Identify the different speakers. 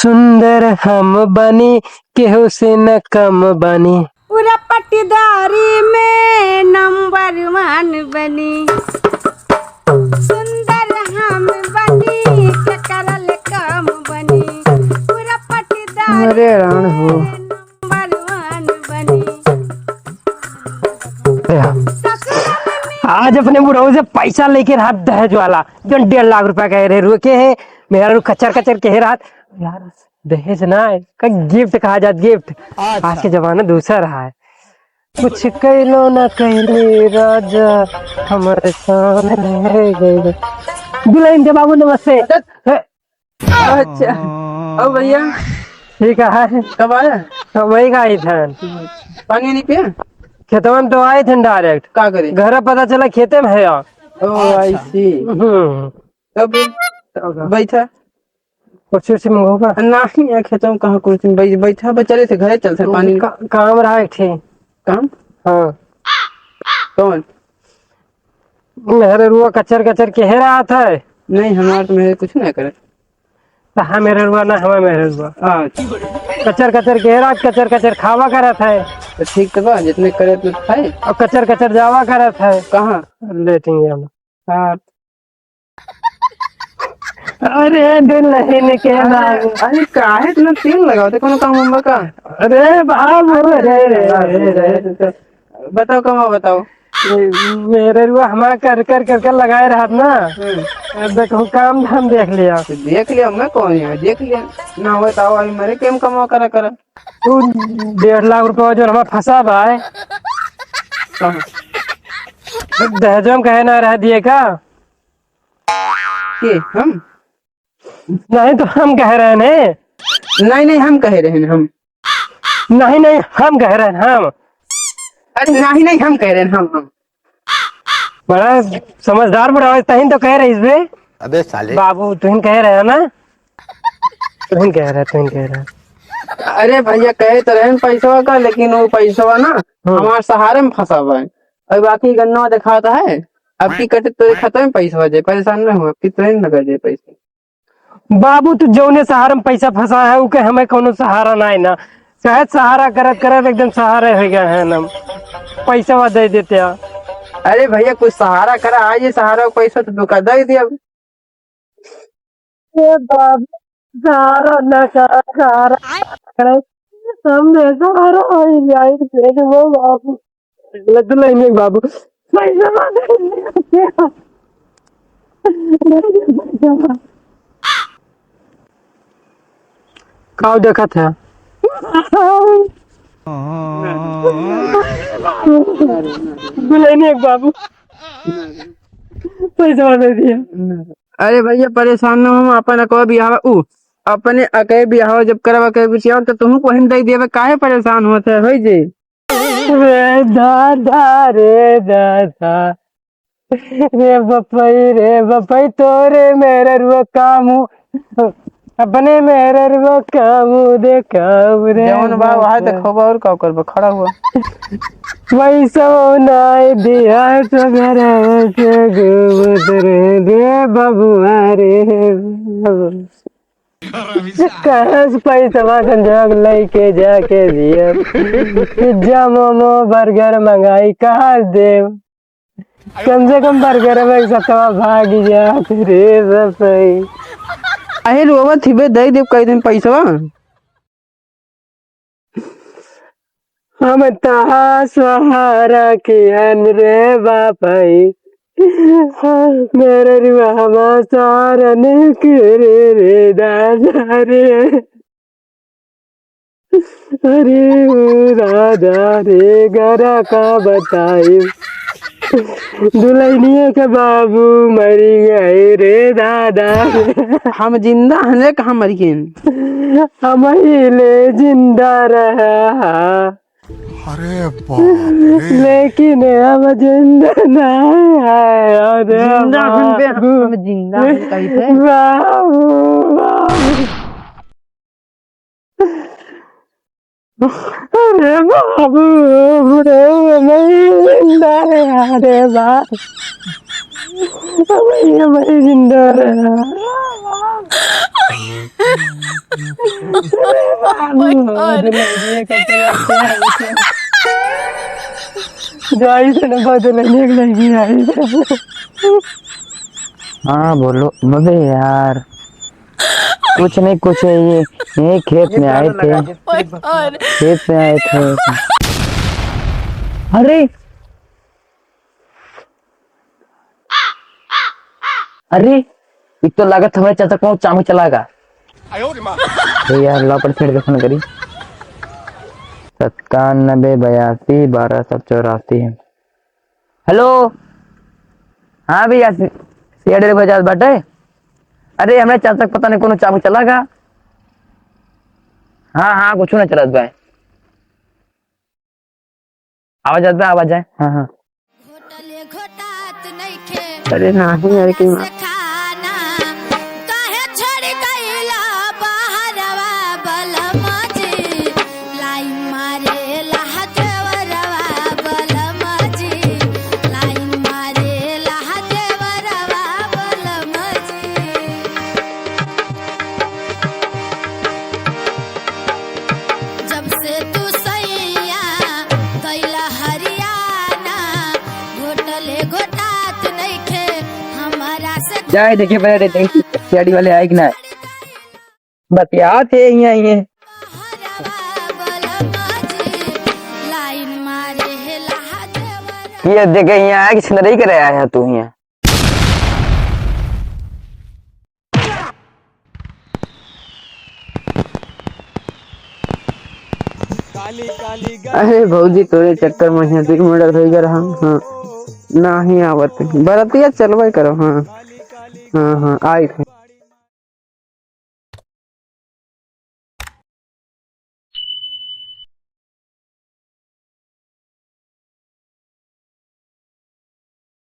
Speaker 1: सुंदर हम बनी केहू से न कम बनी।
Speaker 2: पूरा पट्टीदारी में नंबर 1 बनी। सुंदर हम बनी के करल कम बनी। पूरा पट्टीदारी
Speaker 1: अरे राण हो
Speaker 2: नंबर 1 बनी।
Speaker 1: आज अपने बुढ़ऊ से पैसा लेके रहा दहेज वाला जो 1.5 लाख रुपया कह रहे रुके है। मेरा कचर कचर कह रहा यार दहेज ना है का गिफ्ट कहा जात गिफ्ट। आज के जमाना दूसरा रहा है। कुछ कहलो ना कहले राजा हमारे सामने गए। दुल्हन के बाबू नमस्ते।
Speaker 3: अच्छा अब भैया
Speaker 1: ठीक है
Speaker 3: कब आया?
Speaker 1: वही का ही था।
Speaker 3: पानी नहीं पिया?
Speaker 1: खेतवा में तो आए थे डायरेक्ट।
Speaker 3: क्या करे?
Speaker 1: घर पता चला खेते में है यार।
Speaker 3: ओह आई सी। तब बैठा
Speaker 1: कुछ मंगोगा
Speaker 3: नहीं है खेतों में कहाँ कुछ बैठा बस चले थे घरे चलते पानी
Speaker 1: काम रहा है ठीक
Speaker 3: काम।
Speaker 1: हाँ
Speaker 3: कौन?
Speaker 1: मेरे रुआ कचर कचर कह रहा था।
Speaker 3: नहीं हमारे तो मेरे कुछ नहीं करे।
Speaker 1: हाँ मेरे रुआ ना हवा मेरे रुआ कचर कचर कह रहा कचर कचर खावा करा था।
Speaker 3: तो ठीक तो बा जितने करे उतने खाए
Speaker 1: और कचर कचर जावा करा था।
Speaker 3: कहाँ
Speaker 1: लेटेंगे हम।
Speaker 3: हाँ
Speaker 1: अरे दिल नहीं निकला।
Speaker 3: अरे काहे इतना तेल लगाओ थे कोनो काम हम का?
Speaker 1: अरे बाबू रे
Speaker 3: बताओ कमा बताओ।
Speaker 1: मेरे रुआ हमारा कर कर कर कर लगाए रहा ना। देखो काम धाम देख लिया।
Speaker 3: देख लिया मैं कौन है देख लिया ना बताओ अभी मेरे केम कमा करा करा।
Speaker 1: तू 1.5 लाख रुपया जो हमारा फंसा बा है दहेजों में कहे ना रह दिए का
Speaker 3: के हम
Speaker 1: नहीं तो हम कह रहे हैं।
Speaker 3: नहीं हम कह रहे हैं हम
Speaker 1: नहीं हम कह रहे हैं हम।
Speaker 3: अरे नहीं हम कह रहे हैं हम
Speaker 1: बड़ा समझदार बड़ा तहिन तो कह रहे इसमें।
Speaker 4: अबे साले
Speaker 1: बाबू तुम कह रहे हो ना तुम कह रहे।
Speaker 3: अरे भैया कहे तो रहे पैसा का लेकिन वो पैसा ना हमारे सहारे में फंसा हुआ है और बाकी गन्ना दिखाता है। अब की कटे तो खत्म पैसा जाए परेशान न हो आपकी ट्रेन लगा जाए पैसे।
Speaker 1: बाबू तू जौने सहारा में पैसा फंसा है उके हमें कोनो सहारा ना है ना। शायद सहारा करत करत एकदम सहारे हो गया है ना पैसा दे देते हैं।
Speaker 3: अरे भैया कुछ सहारा करा आज ये सहारा को पैसा तो दुका दे दिया।
Speaker 1: सहारा ना सहारा हमने सहारा वो बाबू लड्डू बाबू पैसा काव देखा था एक बाबू पैसा दे दिया।
Speaker 3: अरे भैया परेशान न हम अपन अकवा बिहाव अपने अके बिहाव जब करवा के बिचिया तो तुम को हिंद दे देवे काहे परेशान होते होई जी।
Speaker 1: रे दादा रे बपई तोरे मेरे रुआ काम अपने मेरे रुआ काम देखा रे
Speaker 3: जवन बा वहां देखो और का करबो खड़ा हुआ
Speaker 1: पैसा नहीं दिया तो मेरे से गुजरे दे बाबू रे कहाँ से पैसा संजोग लेके जाके दिया। पिज्जा मोमो बर्गर मंगाई कहाँ दे कम से कम बर्गर में सतवा भाग जा रे सही।
Speaker 3: अहे रोवा थिबे दे दे कई दिन पैसा
Speaker 1: हम तहा सहारा कियन रे बापाई मेरे रुआ सहारा करे रे दादा रे। अरे राधा रे गरा का बताई दुल्हनिया के बाबू मरी गए रे दादा।
Speaker 3: हम जिंदा हने कहाँ मरी गए
Speaker 1: हम ले जिंदा रहा
Speaker 4: अरे बाप रे
Speaker 1: लेकिन हम जिंदा नहीं है। अरे
Speaker 3: जिंदा हम जिंदा कहीं थे
Speaker 1: बाबू अरे बाबू नहीं जिंदा रहा रे बाप मैं जिंदा रहा। जाई से न बदलने की लगी आई।
Speaker 5: हाँ बोलो बबे यार, कुछ नहीं कुछ है, ये खेत में आए थे, खेत में आए थे। अरे अरे ये तो लागत हमारे चाचा को चामू चलागा। अरे यार लापड़ फिर फोन करी 97 82 12 84। हेलो हाँ भैया सियाड़े बाजार बाटे। अरे हमारे चाचा को पता नहीं कौन चाबू चलागा। हाँ हाँ कुछ ना चलत भाई, आवाज आता है, आवाज है। हाँ हाँ
Speaker 2: घोटले घोटात नइखे
Speaker 3: अरे नहीं यार की
Speaker 2: से खाना काहे छोड़ गइला बहरवा बलमजी लाइन मारे लहदेवरवा बलमजी लाइन मारे लहदेवरवा बलमजी जब से तू सैया गइला हरियाणा घोटले घोटात नइखे हमारा से
Speaker 5: जाए देखिए पहले देखिए सियाड़ी वाले आए कि ना बतिया थे ये
Speaker 2: लाइन मारे हे लहदेवरवा
Speaker 5: ये देखे यहाँ आया किसी ने नहीं करे आया है तू यहाँ।
Speaker 3: अरे भौजी तोरे चक्कर में यहाँ तक मर्डर हो गया हम। हाँ नहीं आवत बरतिया चलवे करो। हाँ हाँ हाँ आई थे।